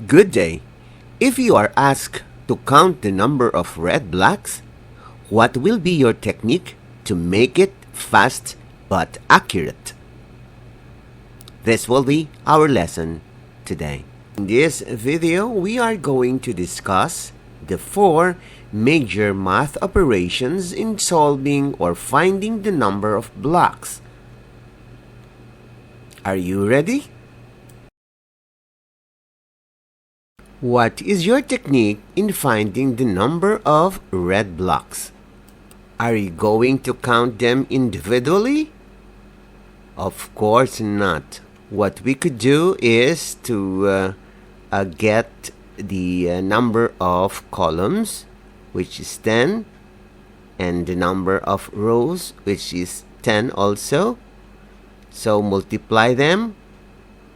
Good day. If you are asked to count the number of red blocks, what will be your technique to make it fast but accurate? This will be our lesson today. In this video, we are going to discuss the 4 major math operations in solving or finding the number of blocks. Are you ready? What is your technique in finding the number of red blocks? Are you going to count them individually? Of course not. What we could do is to get the number of columns, which is 10, and the number of rows, which is 10 also. So multiply them.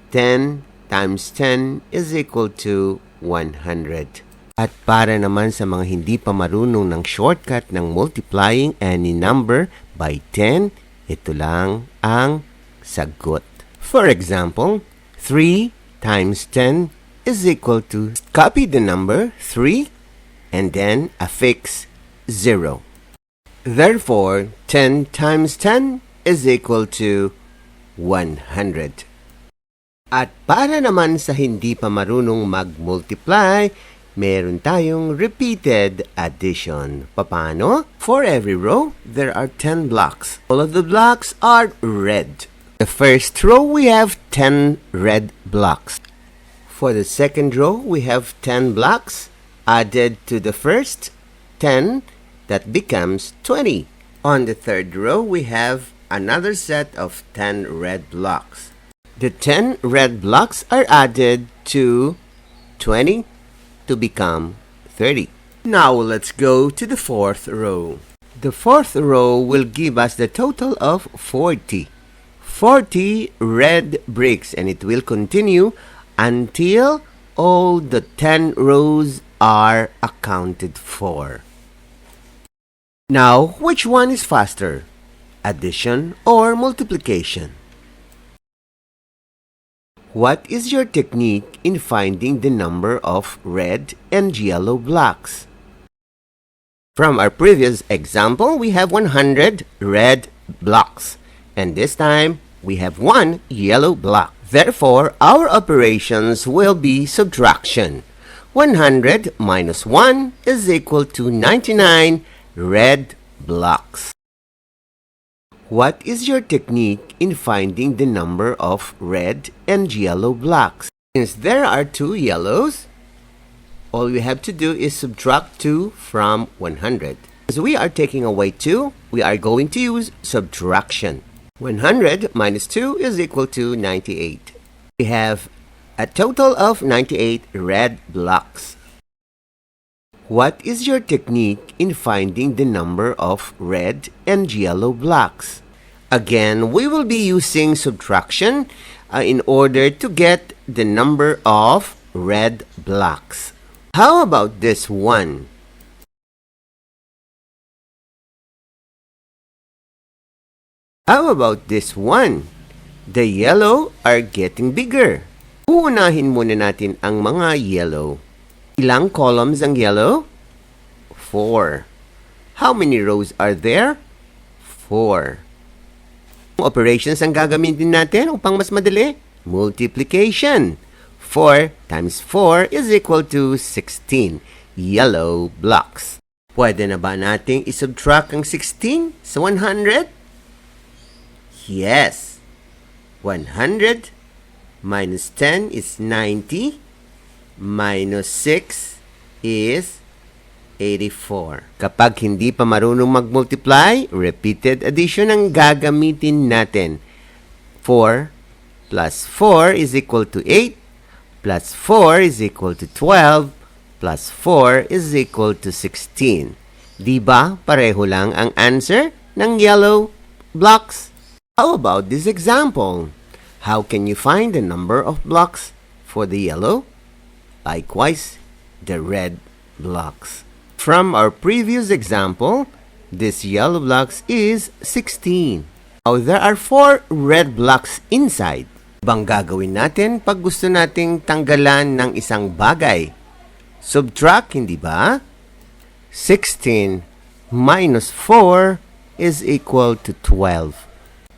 10 times 10 is equal to 100. At para naman sa mga hindi pa marunong ng shortcut ng multiplying any number by 10, ito lang ang sagot. For example, 3 times 10 is equal to, copy the number 3 and then affix 0. Therefore, 10 times 10 is equal to 100. At para naman sa hindi pa marunong mag-multiply, meron tayong repeated addition. Paano? For every row, there are 10 blocks. All of the blocks are red. The first row, we have 10 red blocks. For the second row, we have 10 blocks added to the first 10, that becomes 20. On the third row, we have another set of 10 red blocks. The 10 red blocks are added to 20 to become 30. Now let's go to the fourth row. The fourth row will give us the total of 40. 40 red bricks, and it will continue until all the 10 rows are accounted for. Now, which one is faster? Addition or multiplication? What is your technique in finding the number of red and yellow blocks? From our previous example, we have 100 red blocks, and this time we have 1 yellow block. Therefore, our operations will be subtraction. 100 minus 1 is equal to 99 red blocks. What is your technique in finding the number of red and yellow blocks? Since there are 2 yellows, all we have to do is subtract 2 from 100. As we are taking away 2, we are going to use subtraction. 100 minus 2 is equal to 98. We have a total of 98 red blocks. What is your technique in finding the number of red and yellow blocks? Again, we will be using subtraction in order to get the number of red blocks. How about this one? How about this one? The yellow are getting bigger. Uunahin muna natin ang mga yellow. Ilang columns ang yellow? 4. How many rows are there? 4. Operations ang gagamitin natin upang mas madali? Multiplication. 4 times 4 is equal to 16 yellow blocks. Pwede na ba nating isubtract ang 16 sa 100? Yes. 100 minus 10 is 90. Minus 6 is 84. Kapag hindi pa marunong mag-multiply, repeated addition ang gagamitin natin. 4 plus 4 is equal to 8, plus 4 is equal to 12, plus 4 is equal to 16. Diba pareho lang ang answer ng yellow blocks? How about this example? How can you find the number of blocks for the yellow? Likewise, the red blocks. From our previous example, this yellow blocks is 16. Now, there are 4 red blocks inside. Bang gagawin natin pag gusto nating tanggalan ng isang bagay? Subtract, hindi ba? 16 minus 4 is equal to 12.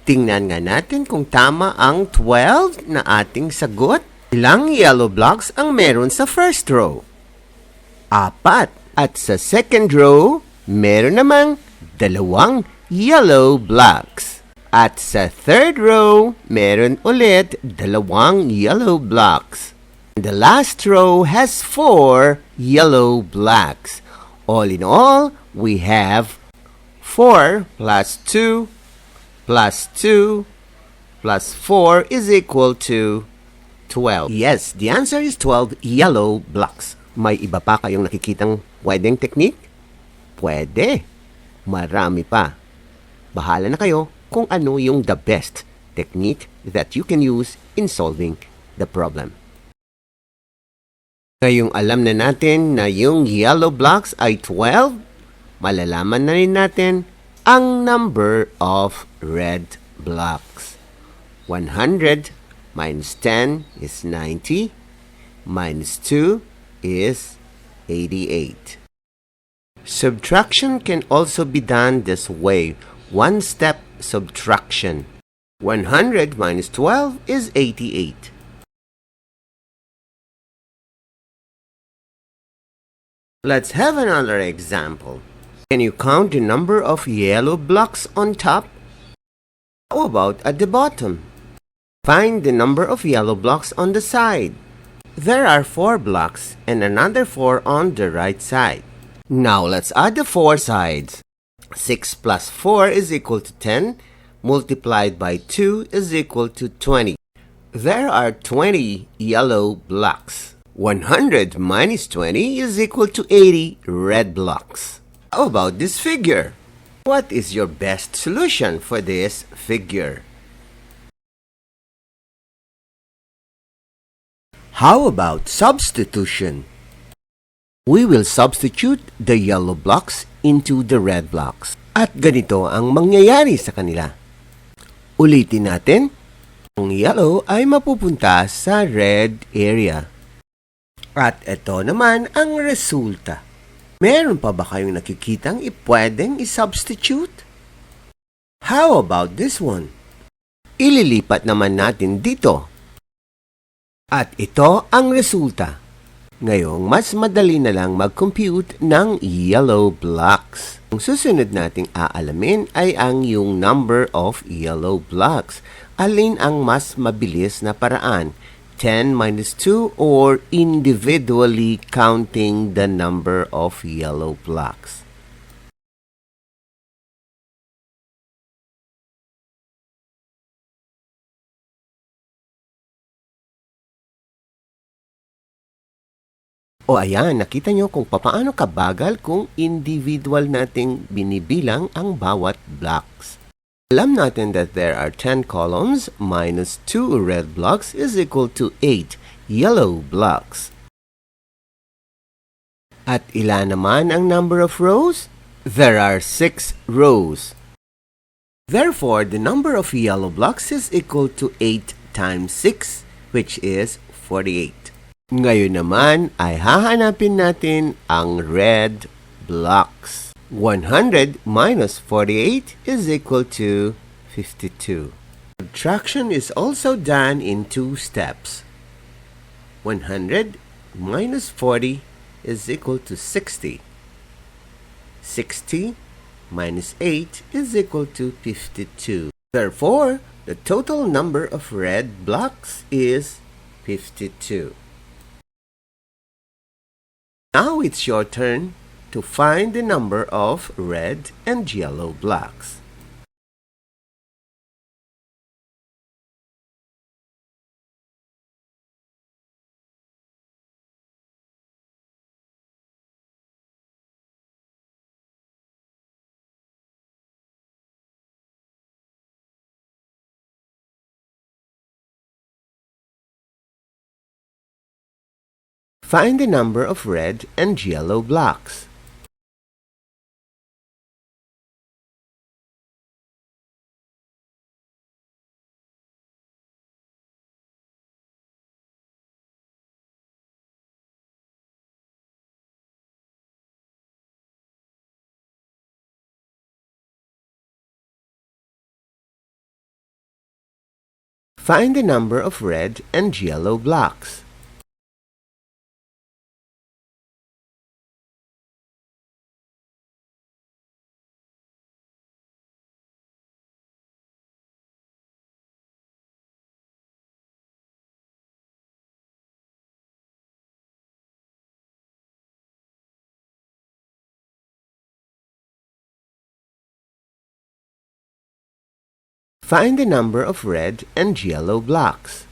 Tingnan nga natin kung tama ang 12 na ating sagot. Ilang yellow blocks ang meron sa first row? 4. At sa second row, meron namang 2 yellow blocks. At sa third row, meron ulit 2 yellow blocks. The last row has 4 yellow blocks. All in all, we have 4 plus 2 plus 2 plus 4 is equal to 12. Yes, the answer is 12 yellow blocks. May iba pa kayong nakikitang pwedeng technique? Pwede. Marami pa. Bahala na kayo kung ano yung the best technique that you can use in solving the problem. Ngayong alam na natin na yung yellow blocks ay 12, malalaman na rin natin ang number of red blocks. 100 minus 10 is 90, minus 2 is 88. Subtraction can also be done this way, one-step subtraction. 100 minus 12 is 88. Let's have another example. Can you count the number of yellow blocks on top? How about at the bottom? Find the number of yellow blocks on the side. There are 4 blocks and another 4 on the right side. Now let's add the 4 sides. 6 plus 4 is equal to 10, multiplied by 2 is equal to 20. There are 20 yellow blocks. 100 minus 20 is equal to 80 red blocks. How about this figure? What is your best solution for this figure? How about substitution? We will substitute the yellow blocks into the red blocks. At ganito ang mangyayari sa kanila. Ulitin natin. Ang yellow ay mapupunta sa red area. At ito naman ang resulta. Meron pa ba kayong nakikitang pwedeng i-substitute? How about this one? Ililipat naman natin dito. At ito ang resulta. Ngayong mas madali na lang mag-compute ng yellow blocks. Ang susunod nating aalamin ay ang yung number of yellow blocks. Alin ang mas mabilis na paraan? 10 minus 2 or individually counting the number of yellow blocks? O ayan, nakita nyo kung paano kabagal kung individual nating binibilang ang bawat blocks. Alam natin that there are 10 columns minus 2 red blocks is equal to 8 yellow blocks. At ilan naman ang number of rows? There are 6 rows. Therefore, the number of yellow blocks is equal to 8 times 6, which is 48. Ngayon naman ay hahanapin natin ang red blocks. 100 minus 48 is equal to 52. Subtraction is also done in 2 steps. 100 minus 40 is equal to 60. 60 minus 8 is equal to 52. Therefore, the total number of red blocks is 52. Now it's your turn to find the number of red and yellow blocks. Find the number of red and yellow blocks. Find the number of red and yellow blocks. Find the number of red and yellow blocks.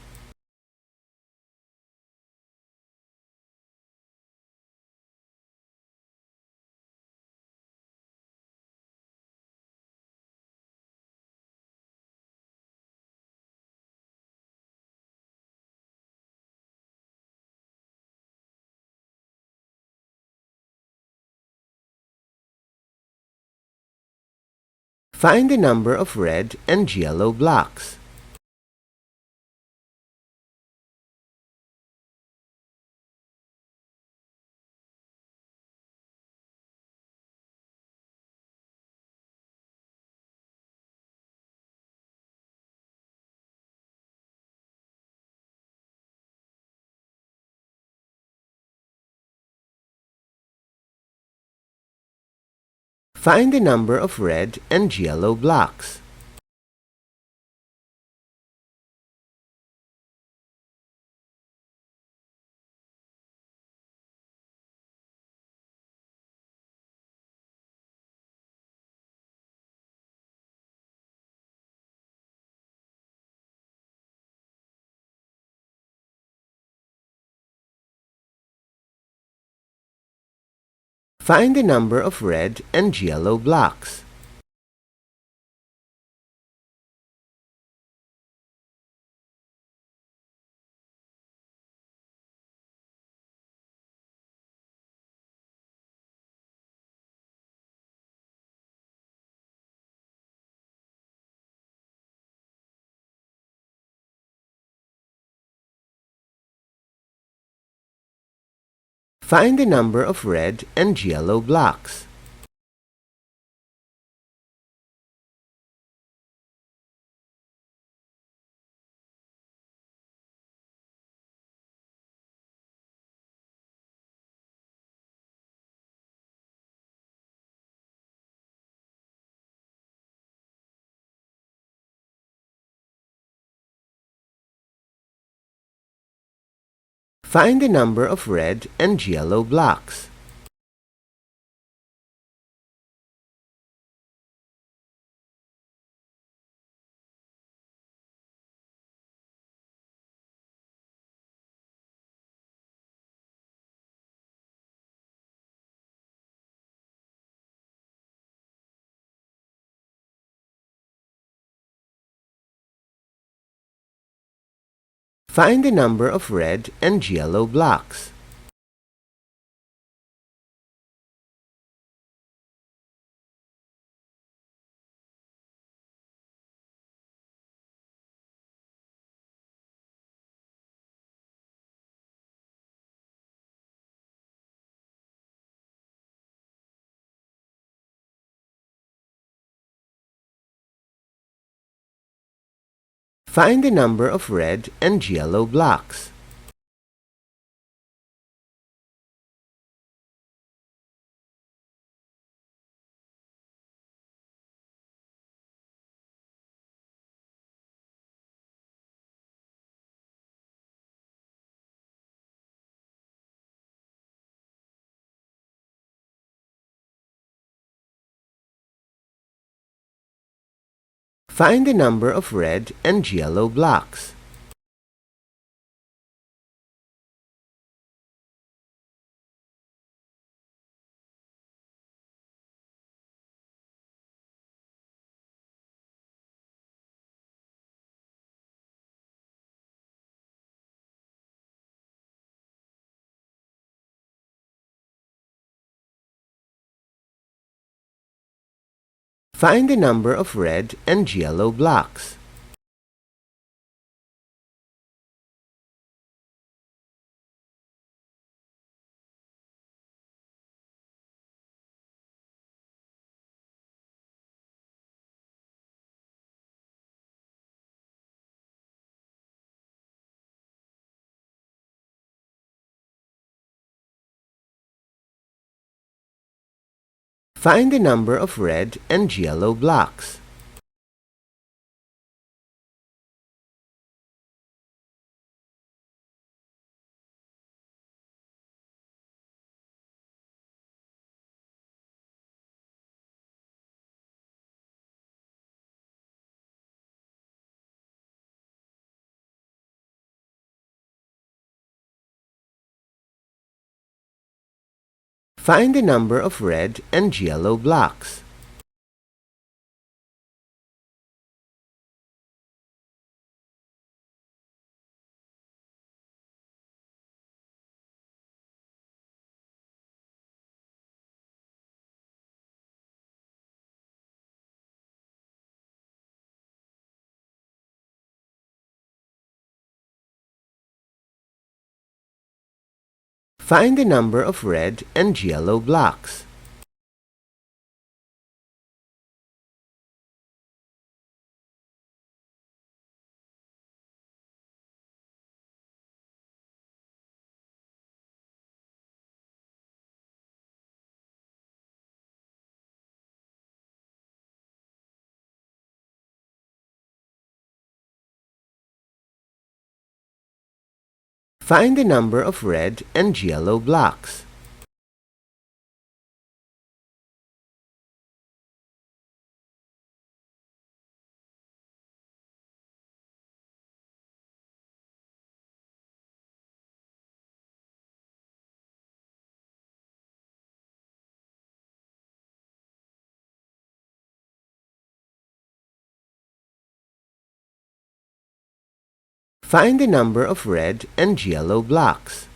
Find the number of red and yellow blocks. Find the number of red and yellow blocks. Find the number of red and yellow blocks. Find the number of red and yellow blocks. Find the number of red and yellow blocks. Find the number of red and yellow blocks. Find the number of red and yellow blocks. Find the number of red and yellow blocks. Find the number of red and yellow blocks. Find the number of red and yellow blocks. Find the number of red and yellow blocks. Find the number of red and yellow blocks. Find the number of red and yellow blocks. Find the number of red and yellow blocks.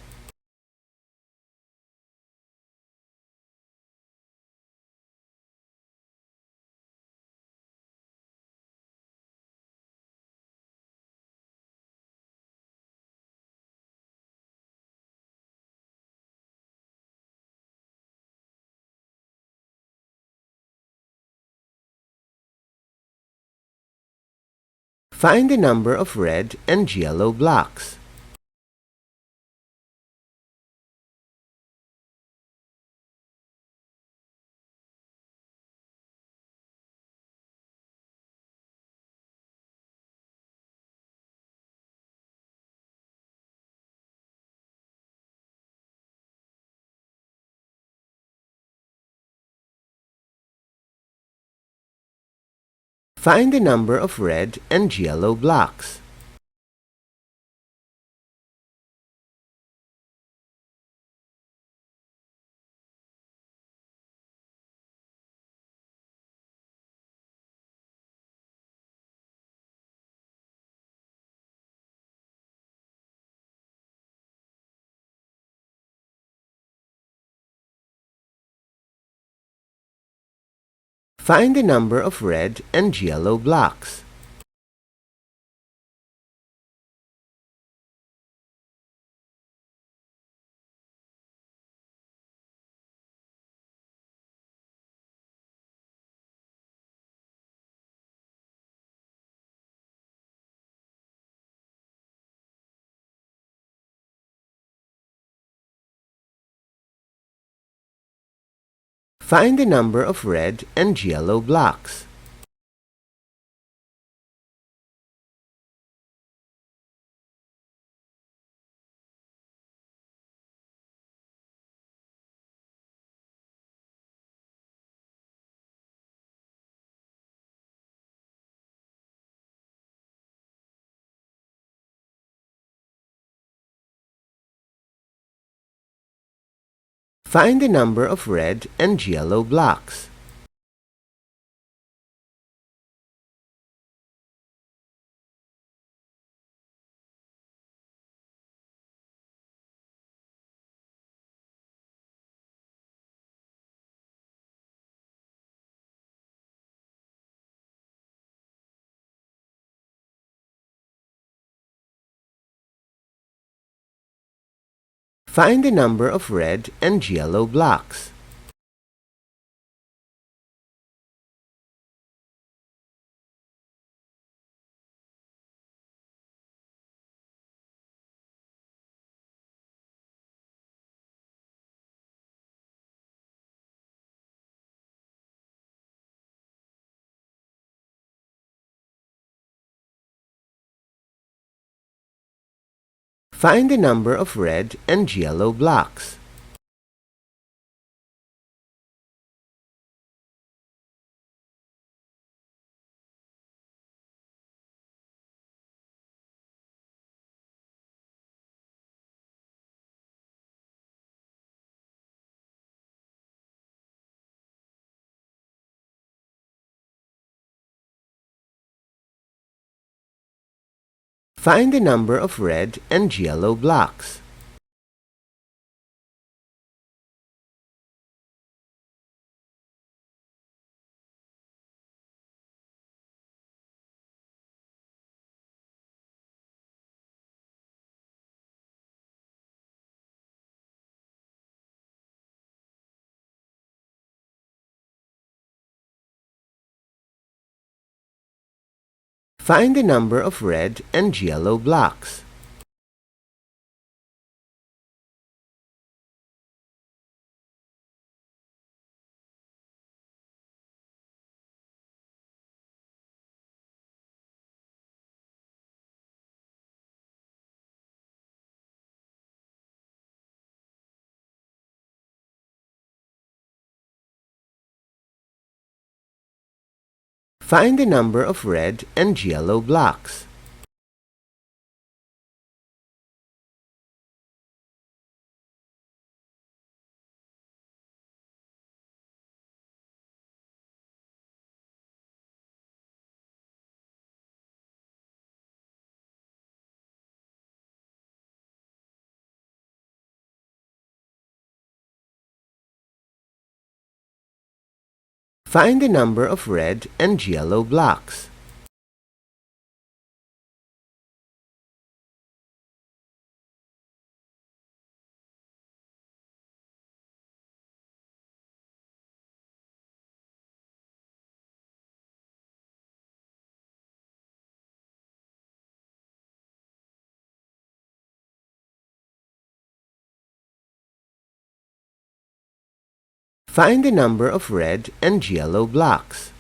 Find the number of red and yellow blocks. Find the number of red and yellow blocks. Find the number of red and yellow blocks. Find the number of red and yellow blocks. Find the number of red and yellow blocks. Find the number of red and yellow blocks. Find the number of red and yellow blocks. Find the number of red and yellow blocks. Find the number of red and yellow blocks. Find the number of red and yellow blocks. Find the number of red and yellow blocks. Find the number of red and yellow blocks.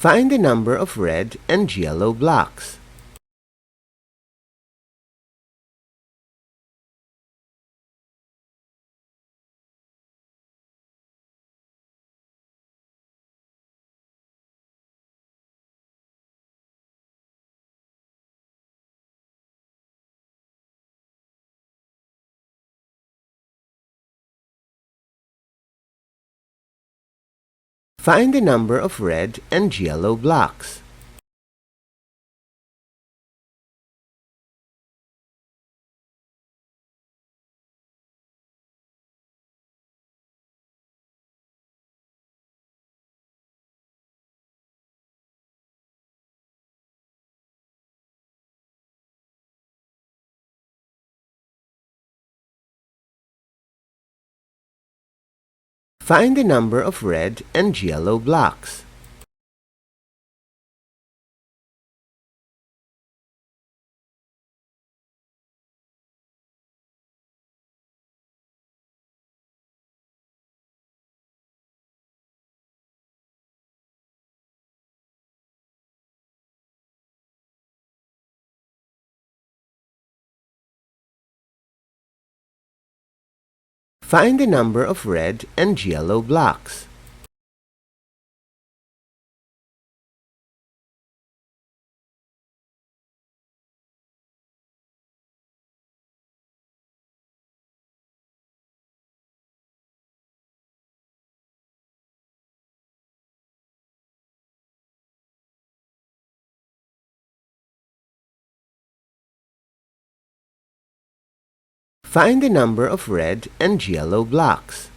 Find the number of red and yellow blocks. Find the number of red and yellow blocks. Find the number of red and yellow blocks. Find the number of red and yellow blocks. Find the number of red and yellow blocks.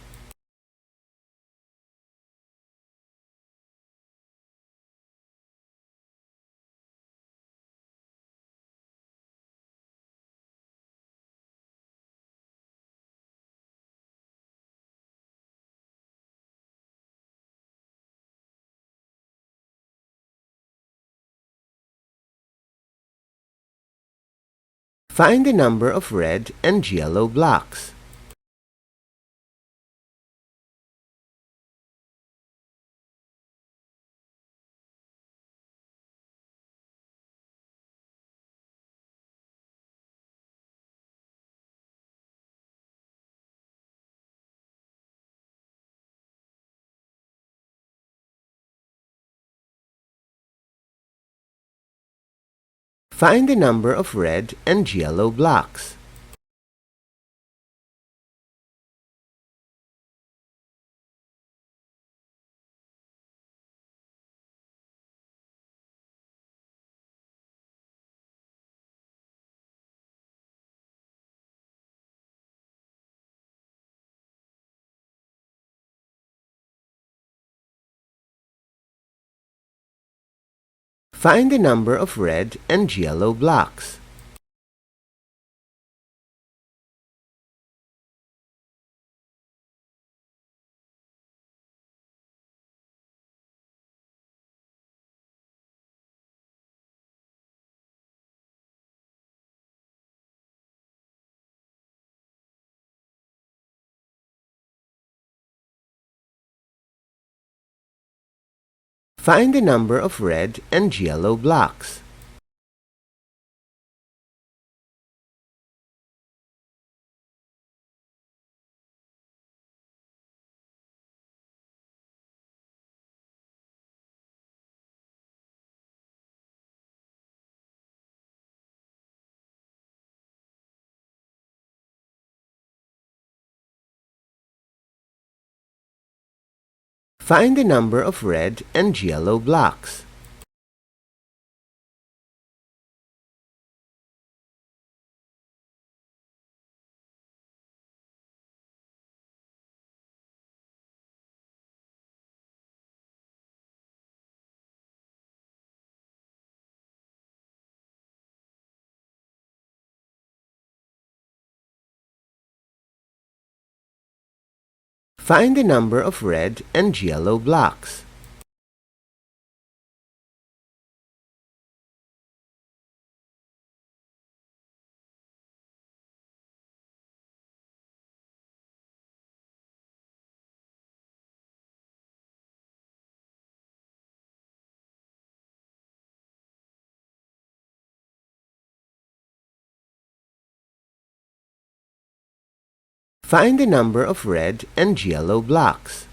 Find the number of red and yellow blocks. Find the number of red and yellow blocks. Find the number of red and yellow blocks. Find the number of red and yellow blocks. Find the number of red and yellow blocks. Find the number of red and yellow blocks. Find the number of red and yellow blocks.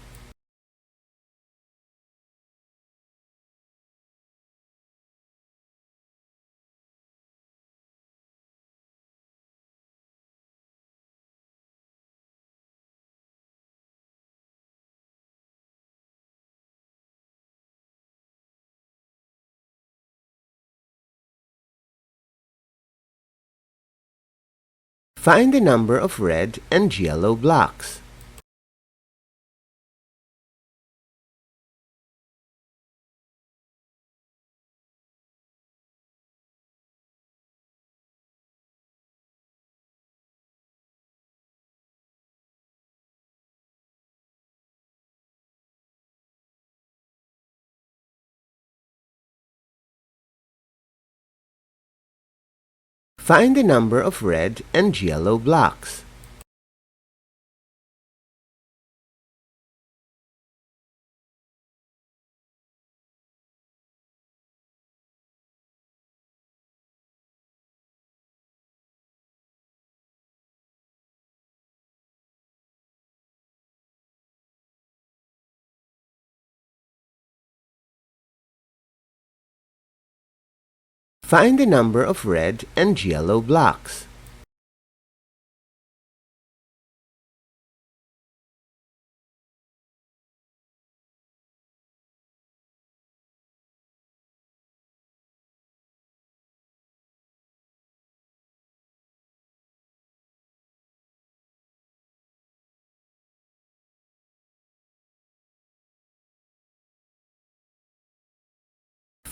Find the number of red and yellow blocks. Find the number of red and yellow blocks. Find the number of red and yellow blocks.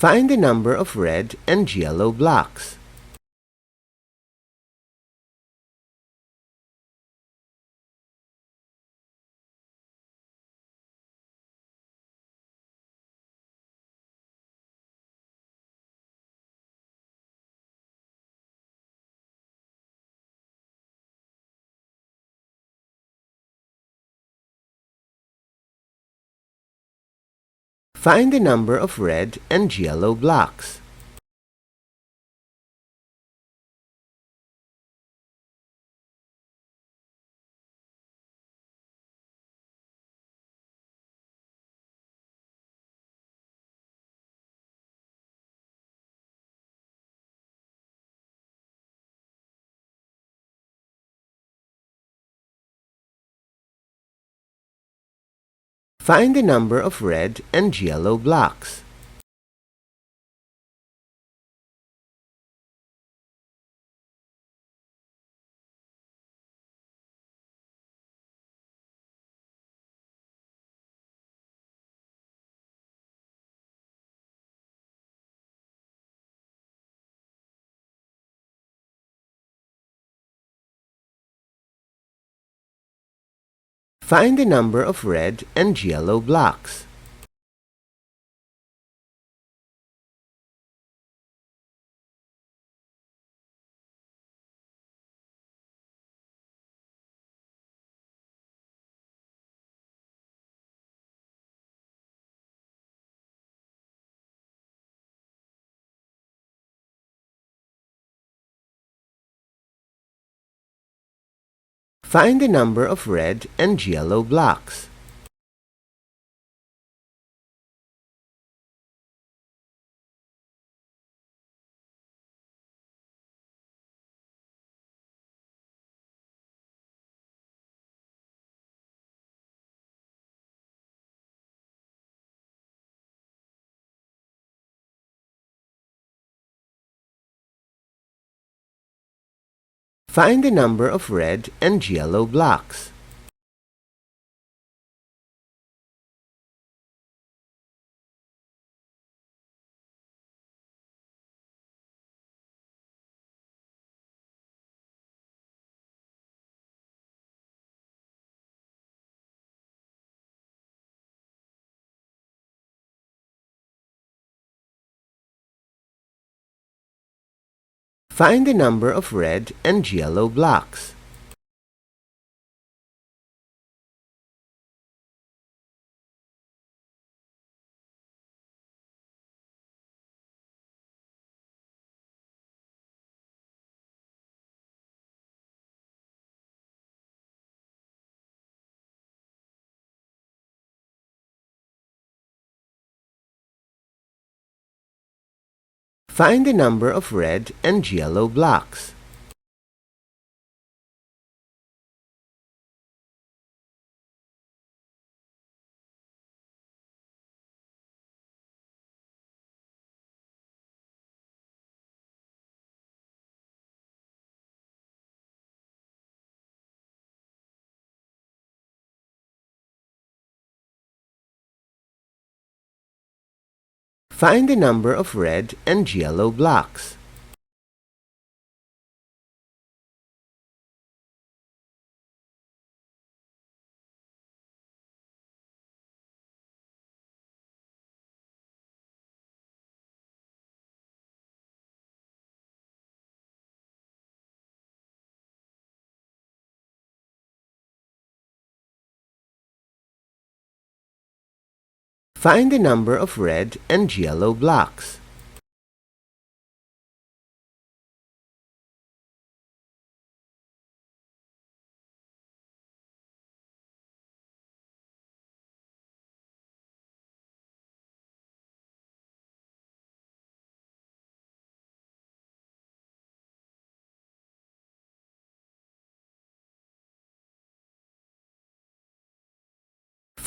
Find the number of red and yellow blocks. Find the number of red and yellow blocks. Find the number of red and yellow blocks. Find the number of red and yellow blocks. Find the number of red and yellow blocks. Find the number of red and yellow blocks. Find the number of red and yellow blocks. Find the number of red and yellow blocks. Find the number of red and yellow blocks. Find the number of red and yellow blocks.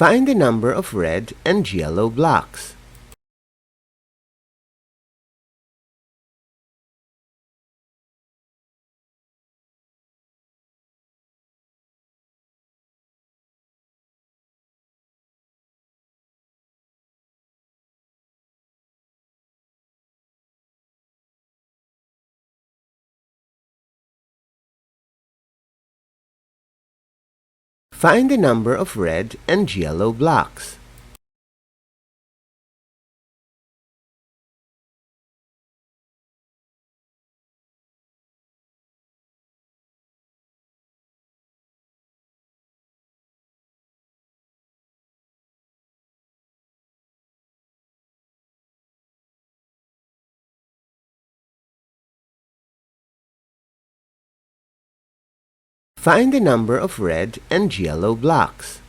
Find the number of red and yellow blocks. Find the number of red and yellow blocks. Find the number of red and yellow blocks.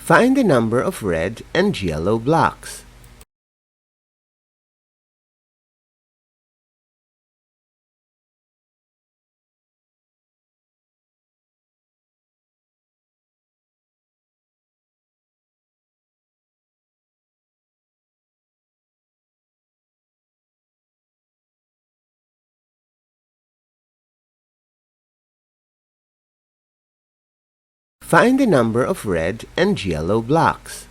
Find the number of red and yellow blocks. Find the number of red and yellow blocks.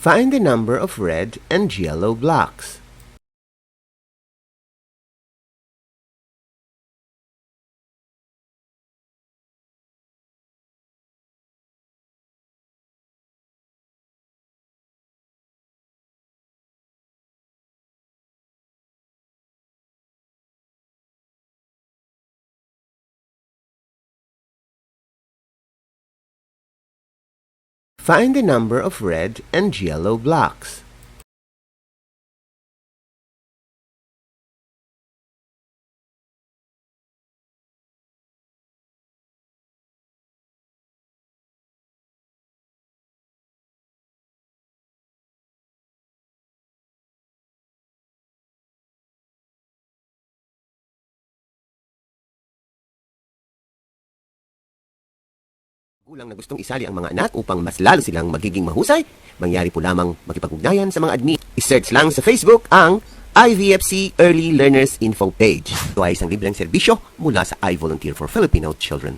Find the number of red and yellow blocks. Find the number of red and yellow blocks. Kulang na gustong isali ang mga anak upang mas lalo silang magiging mahusay, mangyari po lamang makipag-ugnayan sa mga admin. I-search lang sa Facebook ang IVFC Early Learners Info Page. Ito ay isang libreng serbisyo mula sa I Volunteer for Filipino Children.